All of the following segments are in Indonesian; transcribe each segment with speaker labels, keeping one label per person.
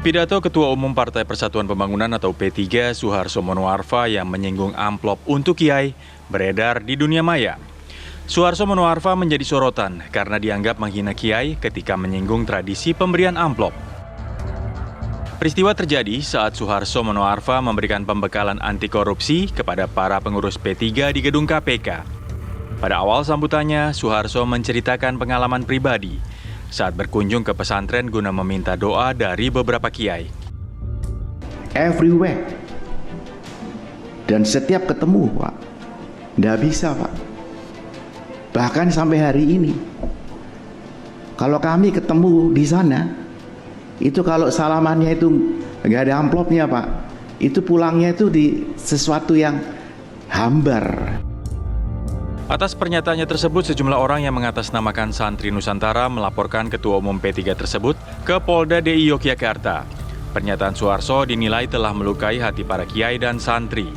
Speaker 1: Pidato Ketua Umum Partai Persatuan Pembangunan atau P3 Suharso Monoarfa yang menyinggung amplop untuk Kiai beredar di dunia maya. Suharso Monoarfa menjadi sorotan karena dianggap menghina Kiai ketika menyinggung tradisi pemberian amplop. Peristiwa terjadi saat Suharso Monoarfa memberikan pembekalan anti korupsi kepada para pengurus P3 di gedung KPK. Pada awal sambutannya, Suharso menceritakan pengalaman pribadi saat berkunjung ke pesantren guna meminta doa dari beberapa kiai.
Speaker 2: Everywhere. Dan setiap ketemu, Pak. Nggak bisa, Pak. Bahkan sampai hari ini. Kalau kami ketemu di sana, itu kalau salamannya itu nggak ada amplopnya, Pak. Itu pulangnya itu di sesuatu yang hambar.
Speaker 1: Atas pernyataannya tersebut, sejumlah orang yang mengatasnamakan Santri Nusantara melaporkan Ketua Umum P3 tersebut ke Polda DI Yogyakarta. Pernyataan Suharso dinilai telah melukai hati para kiai dan santri.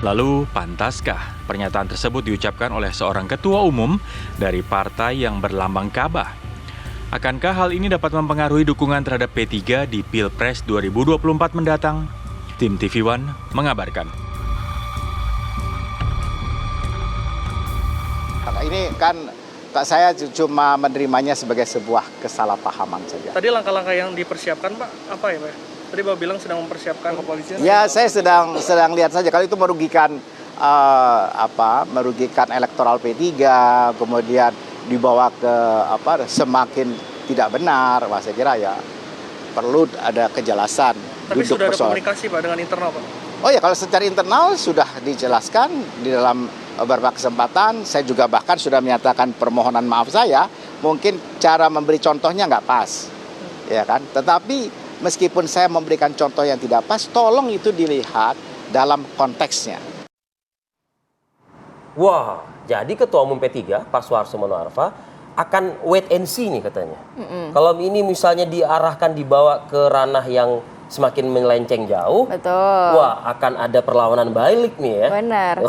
Speaker 1: Lalu, pantaskah pernyataan tersebut diucapkan oleh seorang ketua umum dari partai yang berlambang Ka'bah? Akankah hal ini dapat mempengaruhi dukungan terhadap P3 di Pilpres 2024 mendatang? Tim TV One mengabarkan.
Speaker 3: Ini kan saya cuma menerimanya sebagai sebuah kesalahpahaman saja.
Speaker 4: Tadi langkah-langkah yang dipersiapkan, Pak, apa ya, Pak? Tadi Bapak bilang sedang mempersiapkan kepolisian.
Speaker 3: Ya, saya sedang lihat saja. Kalau itu merugikan merugikan elektoral P3, kemudian dibawa ke semakin tidak benar, saya kira ya perlu ada kejelasan.
Speaker 4: Tapi sudah ada komunikasi, Pak, dengan internal, Pak?
Speaker 3: Oh ya, kalau secara internal sudah dijelaskan di dalam beberapa kesempatan. Saya juga bahkan sudah menyatakan permohonan maaf saya. Mungkin cara memberi contohnya nggak pas, ya kan? Tetapi meskipun saya memberikan contoh yang tidak pas, tolong itu dilihat dalam konteksnya.
Speaker 5: Wah, jadi Ketua Umum P3, Pak Suharso Monoarfa, akan wait and see nih katanya. Kalau ini misalnya diarahkan, dibawa ke ranah yang semakin melenceng jauh,
Speaker 6: betul.
Speaker 5: Wah, akan ada perlawanan balik nih ya.
Speaker 6: Benar.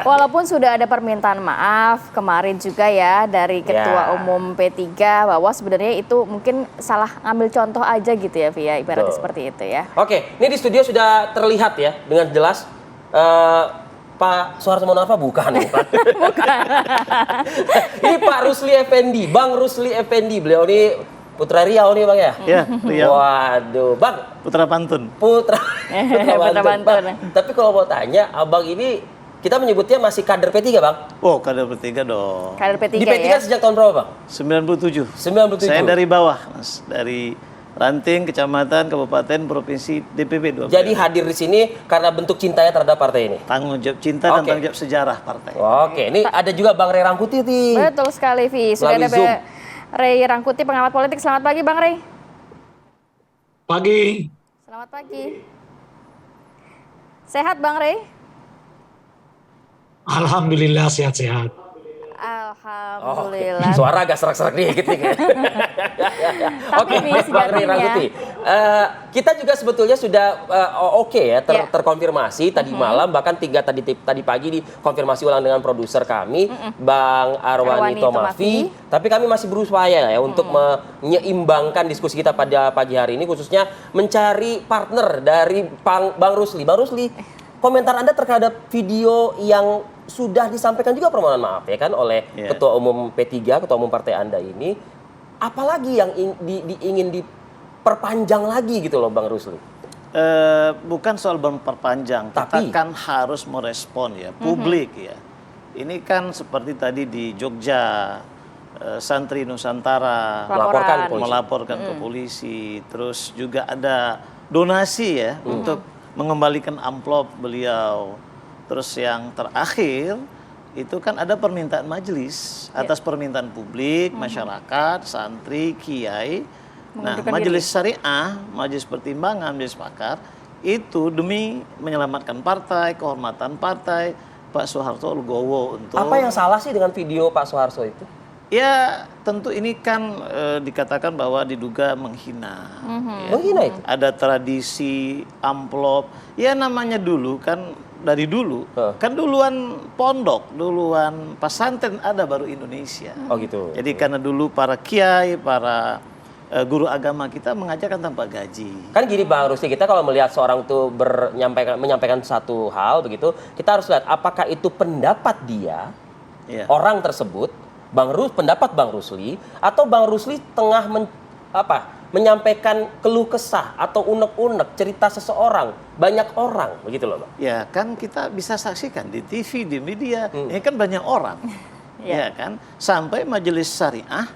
Speaker 6: Walaupun sudah ada permintaan maaf kemarin juga ya dari Ketua Umum P3 bahwa sebenarnya itu mungkin salah ambil contoh aja gitu ya, Via, ibaratnya seperti itu ya.
Speaker 5: Oke, ini di studio sudah terlihat ya dengan jelas Pak Suharso Monoarfa bukan.
Speaker 6: Bukan.
Speaker 5: Ini Pak Rusli Effendi, Bang Rusli Effendi, beliau ini Putra Riau nih, Bang ya?
Speaker 7: Iya, Riau.
Speaker 5: Waduh, Bang.
Speaker 7: Putra Pantun.
Speaker 5: Putra
Speaker 6: Pantun.
Speaker 5: Bang, tapi kalau mau tanya, Abang ini kita menyebutnya masih kader P3, Bang?
Speaker 7: Oh, kader P3 dong.
Speaker 6: Kader P3
Speaker 5: Di P3
Speaker 6: ya?
Speaker 5: sejak tahun berapa, Bang?
Speaker 7: 97.
Speaker 5: 97.
Speaker 7: Saya dari bawah, Mas. Dari ranting, kecamatan, kabupaten, provinsi, DPP 12.
Speaker 5: Jadi hadir di sini karena bentuk cintanya terhadap partai ini?
Speaker 7: Tanggung jawab cinta dan tanggung jawab sejarah partai.
Speaker 5: Oke, ini ada juga Bang Ray Rangkuti nih.
Speaker 6: Betul sekali, Vi. Sudah ada Ray Rangkuti, pengamat politik. Selamat pagi, Bang Ray.
Speaker 8: Pagi.
Speaker 6: Selamat pagi. Sehat, Bang Ray?
Speaker 8: Alhamdulillah sehat-sehat.
Speaker 6: Alhamdulillah.
Speaker 5: Suara agak serak-serak dikit nih. Oke, Bang Ray Rangkuti. Kita juga sebetulnya sudah oke ya, terkonfirmasi tadi malam, bahkan tadi pagi dikonfirmasi ulang dengan produser kami, Bang Arwani Tomafi. Tapi kami masih berupaya ya untuk menyeimbangkan diskusi kita pada pagi hari ini, khususnya mencari partner dari Bang Rusli. Bang Rusli, komentar Anda terhadap video yang sudah disampaikan juga permohonan maaf ya kan oleh Ketua Umum P3, Ketua Umum partai Anda ini, apalagi yang ingin diperpanjang lagi gitu loh, Bang Rusli?
Speaker 7: Bukan soal memperpanjang, tapi kita kan harus merespon ya, publik ya. Ini kan seperti tadi di Jogja, Santri Nusantara melaporkan ke polisi, terus juga ada donasi ya untuk mengembalikan amplop beliau. Terus yang terakhir itu kan ada permintaan majelis atas permintaan publik, masyarakat, santri, kiai. Nah, majelis syariah, majelis pertimbangan, majelis pakar itu demi menyelamatkan partai, kehormatan partai, Pak Suharto Legowo untuk.
Speaker 5: Apa yang salah sih dengan video Pak Suharto itu?
Speaker 7: Ya, tentu ini kan dikatakan bahwa diduga menghina. Ya.
Speaker 5: Menghina itu?
Speaker 7: Ada tradisi amplop. Ya namanya dulu kan dari dulu. Kan duluan pondok, duluan pesantren ada baru Indonesia.
Speaker 5: Oh gitu.
Speaker 7: Jadi karena dulu para kiai, para guru agama kita mengajarkan tanpa gaji.
Speaker 5: Kan gini Bang Rusli, kita kalau melihat seorang itu menyampaikan satu hal begitu, kita harus lihat apakah itu pendapat dia, orang tersebut, pendapat Bang Rusli, atau Bang Rusli tengah menyampaikan keluh kesah atau unek-unek cerita seseorang, banyak orang, begitu loh Bang.
Speaker 7: Ya kan kita bisa saksikan di TV, di media, ini kan banyak orang, ya kan, sampai majelis syariah,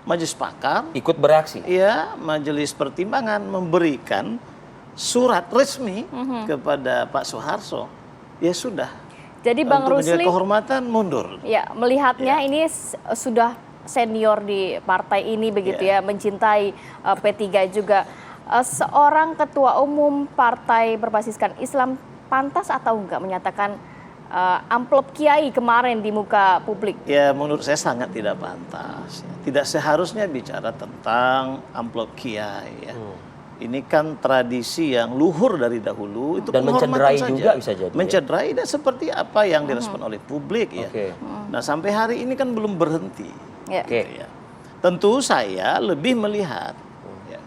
Speaker 7: majelis pakar
Speaker 5: ikut bereaksi.
Speaker 7: Ya, majelis pertimbangan memberikan surat resmi kepada Pak Soeharto. Ya sudah.
Speaker 6: Jadi Bang
Speaker 7: untuk
Speaker 6: Rusli
Speaker 7: kehormatan mundur.
Speaker 6: Ya, melihatnya ini sudah senior di partai ini begitu ya, mencintai P3 juga. Seorang ketua umum partai berbasiskan Islam pantas atau enggak menyatakan amplop kiai kemarin di muka publik?
Speaker 7: Ya, menurut saya sangat tidak pantas. Tidak seharusnya bicara tentang amplop kiai. Ya. Ini kan tradisi yang luhur dari dahulu. Itu
Speaker 5: dan mencederai
Speaker 7: saja.
Speaker 5: Juga bisa jadi.
Speaker 7: Mencederai dan seperti apa yang direspon oleh publik ya. Nah, sampai hari ini kan belum berhenti. Gitu ya. Tentu saya lebih melihat ya,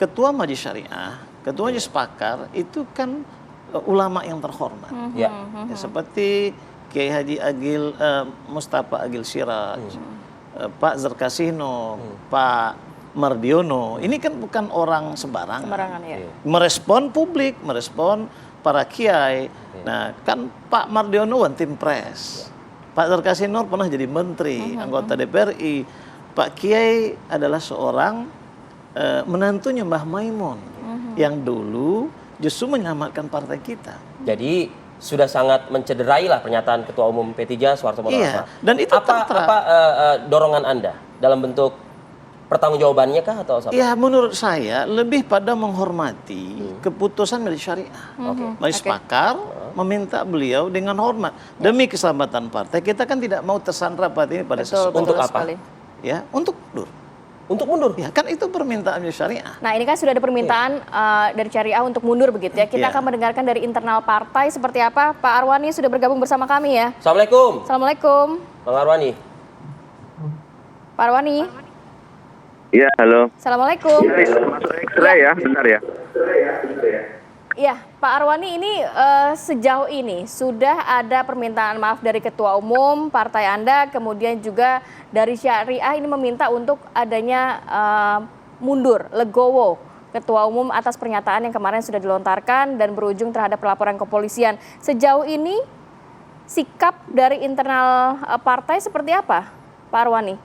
Speaker 7: ketua majelis syariah, ketua majelis pakar itu kan ulama yang terhormat, ya, seperti Kiai Haji Agil Mustafa Agil Siraj, Pak Zerkasino, Pak Mardiono, ini kan bukan orang sembarangan.
Speaker 6: Ya.
Speaker 7: Merespon publik, merespon para kiai. Nah, kan Pak Mardiono one team press, Pak Zerkasino pernah jadi menteri, anggota DPRI, Pak Kiai adalah seorang menantunya Mbah Maimun, yang dulu justru menyelamatkan partai kita.
Speaker 5: Jadi sudah sangat mencederai lah pernyataan Ketua Umum P3 Soeharto Mono Arfa.
Speaker 7: Dan itu
Speaker 5: apa dorongan Anda dalam bentuk pertanggungjawabannya kah atau apa?
Speaker 7: Ya, menurut saya lebih pada menghormati keputusan majelis syariah. Majelis pakar meminta beliau dengan hormat demi keselamatan partai. Kita kan tidak mau tersandra partai ini pada sesuatu.
Speaker 5: Untuk apa?
Speaker 7: Ya, untuk mundur.
Speaker 5: Untuk mundur?
Speaker 7: Ya, kan itu permintaan syariah.
Speaker 6: Nah, ini kan sudah ada permintaan dari syariah untuk mundur begitu ya. Kita akan mendengarkan dari internal partai seperti apa. Pak Arwani sudah bergabung bersama kami ya.
Speaker 5: Assalamualaikum.
Speaker 6: Assalamualaikum.
Speaker 5: Bang Arwani.
Speaker 6: Pak Arwani.
Speaker 9: Iya, halo.
Speaker 6: Assalamualaikum.
Speaker 9: Ya, bentar ya.
Speaker 6: Iya, Pak Arwani, ini sejauh ini sudah ada permintaan maaf dari Ketua Umum partai Anda, kemudian juga dari Syariah ini meminta untuk adanya mundur, legowo Ketua Umum atas pernyataan yang kemarin sudah dilontarkan dan berujung terhadap pelaporan kepolisian. Sejauh ini sikap dari internal partai seperti apa, Pak Arwani?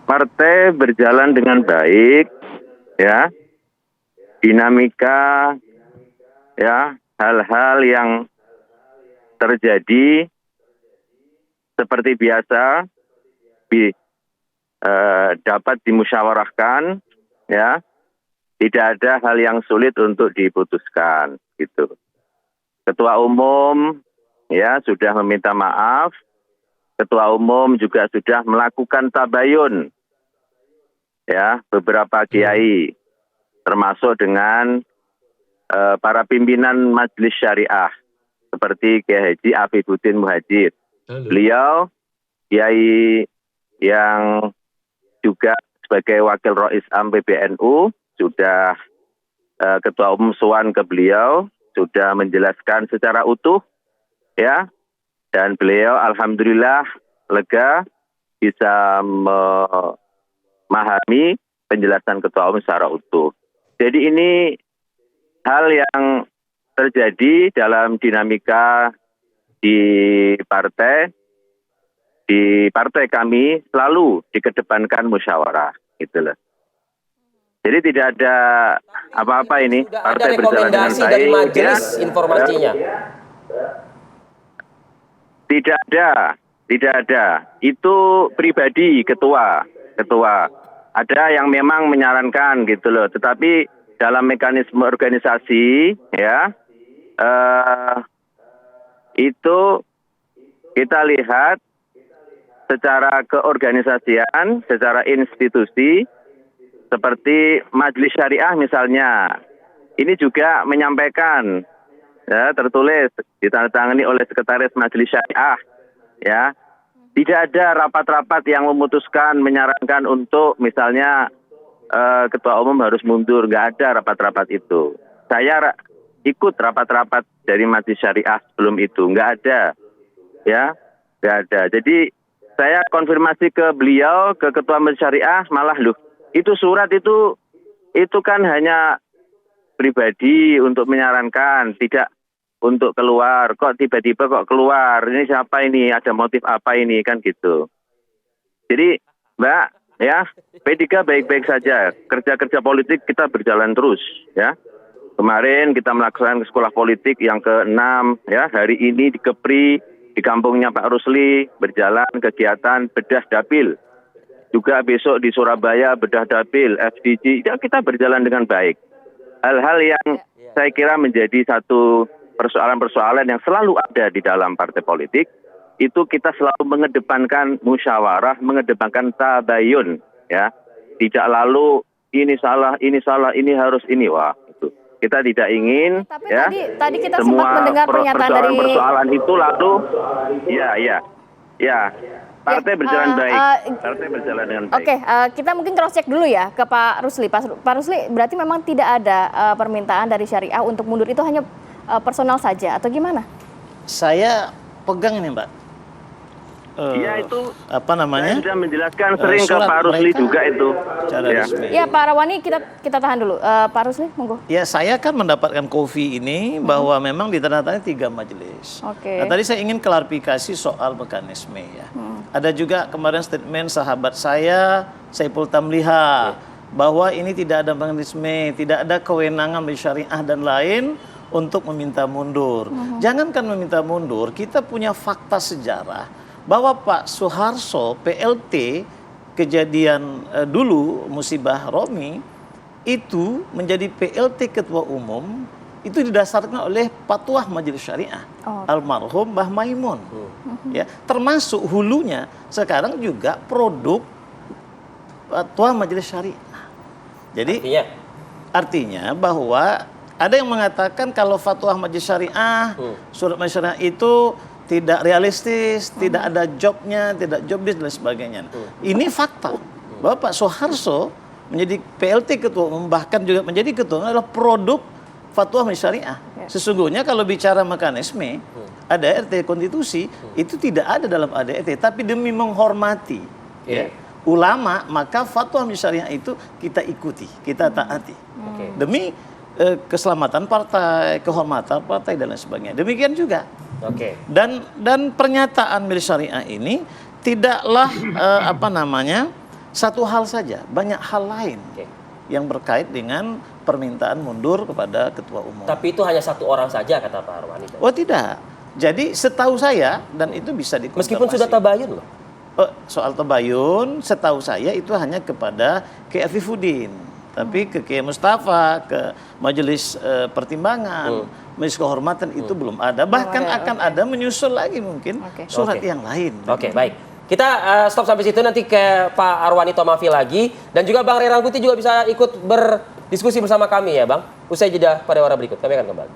Speaker 9: Partai berjalan dengan baik, ya. Dinamika, ya, hal-hal yang terjadi seperti biasa dapat dimusyawarahkan, ya. Tidak ada hal yang sulit untuk diputuskan, gitu. Ketua Umum, ya, sudah meminta maaf. Ketua Umum juga sudah melakukan tabayun, ya, beberapa kiai, termasuk dengan para pimpinan Majelis Syariah seperti Kiai Haji Afifuddin Muhajir. Beliau kiai yang juga sebagai wakil Rois Am PBNU sudah Ketua Umum sowan ke beliau, sudah menjelaskan secara utuh, ya, dan beliau alhamdulillah lega bisa memahami penjelasan Ketua Umum secara utuh. Jadi ini hal yang terjadi dalam dinamika di partai kami selalu dikedepankan musyawarah, gitu loh. Jadi tidak ada apa-apa ini. Partai berjalan dengan baik.
Speaker 5: Dari majelis informasinya.
Speaker 9: Tidak ada. Itu pribadi ketua. Ada yang memang menyarankan gitu loh, tetapi dalam mekanisme organisasi, ya, itu kita lihat secara keorganisasian, secara institusi, seperti Majelis Syariah misalnya, ini juga menyampaikan, ya, tertulis ditandatangani oleh Sekretaris Majelis Syariah, ya, Tidak ada rapat-rapat yang memutuskan menyarankan untuk misalnya ketua umum harus mundur. Nggak ada rapat-rapat itu. Saya ikut rapat-rapat dari Majelis Syariah sebelum itu. Nggak ada. Ya, nggak ada. Jadi saya konfirmasi ke beliau, ke Ketua Majelis Syariah, malah loh, itu surat itu kan hanya pribadi untuk menyarankan, tidak untuk keluar. Kok tiba-tiba kok keluar? Ini siapa ini? Ada motif apa ini? Kan gitu. Jadi, Mbak, ya, P3 baik-baik saja. Kerja-kerja politik kita berjalan terus, ya. Kemarin kita melaksanakan sekolah politik yang ke-6, ya. Hari ini di Kepri, di kampungnya Pak Rusli, berjalan kegiatan bedah dapil. Juga besok di Surabaya bedah dapil, FDG, ya, kita berjalan dengan baik. Hal-hal yang saya kira menjadi satu persoalan-persoalan yang selalu ada di dalam partai politik, itu kita selalu mengedepankan musyawarah, mengedepankan tabayun, ya. Tidak lalu ini salah, ini harus ini, wah, itu. Kita tidak ingin,
Speaker 6: tapi
Speaker 9: ya.
Speaker 6: tadi kita
Speaker 9: semua
Speaker 6: sempat mendengar pernyataan dari
Speaker 9: persoalan itu lalu, ya. Partai berjalan baik. Partai berjalan dengan baik.
Speaker 6: Oke, kita mungkin cross check dulu ya ke Pak Rusli. Pak Rusli, berarti memang tidak ada permintaan dari Syariah untuk mundur, itu hanya personal saja atau gimana?
Speaker 7: Saya pegang ini, Mbak.
Speaker 9: Iya, itu
Speaker 7: apa namanya?
Speaker 9: Saya sudah menjelaskan sering ke Pak Rusli juga itu.
Speaker 6: Ya, Pak Rawani, kita tahan dulu. Pak Rusli, monggo.
Speaker 7: Ya, saya kan mendapatkan kopi ini bahwa memang ditandatangani 3 majelis.
Speaker 6: Oke.
Speaker 7: Nah, tadi saya ingin klarifikasi soal mekanisme ya. Ada juga kemarin statement sahabat saya, Saiful Tamliha, bahwa ini tidak ada mekanisme, tidak ada kewenangan bagi Syariah dan lain untuk meminta mundur. Jangankan meminta mundur, kita punya fakta sejarah bahwa Pak Soeharto PLT kejadian dulu musibah Romi itu menjadi PLT Ketua Umum itu didasarkan oleh Fatwa Majelis Syariah almarhum Mbah Maimun. Ya, termasuk hulunya sekarang juga produk Fatwa Majelis Syariah. Jadi artinya bahwa ada yang mengatakan kalau Fatwa Majelis Syariah, surat Majelis Syariah itu tidak realistis, tidak ada jobnya, tidak jobdesk dan sebagainya. Ini fakta bahwa Pak Soeharto menjadi PLT Ketua Umum, bahkan juga menjadi Ketua Umum adalah produk Fatwa Majelis Syariah. Sesungguhnya kalau bicara mekanisme, ADART konstitusi itu tidak ada dalam ADART, tapi demi menghormati ulama, maka Fatwa Majelis Syariah itu kita ikuti, kita taati. Demi keselamatan partai, kehormatan partai dan lain sebagainya. Demikian juga. Dan pernyataan Majelis Syariah ini tidaklah satu hal saja, banyak hal lain yang berkait dengan permintaan mundur kepada ketua umum.
Speaker 5: Tapi itu hanya satu orang saja kata Pak Arwani.
Speaker 7: Oh tidak. Jadi setahu saya dan itu bisa dikonfirmasi.
Speaker 5: Meskipun sudah tabayun loh.
Speaker 7: Soal tabayun setahu saya itu hanya kepada Kiai Afifuddin. Tapi ke Kiai Mustafa, ke Majelis Pertimbangan, Majelis Kehormatan itu belum ada. Bahkan akan ada menyusul lagi mungkin surat yang lain.
Speaker 5: Baik. Kita stop sampai situ, nanti ke Pak Arwani Tomafi lagi. Dan juga Bang Ray Rangkuti juga bisa ikut berdiskusi bersama kami ya Bang. Usai jeda pada warna berikut, kami akan kembali.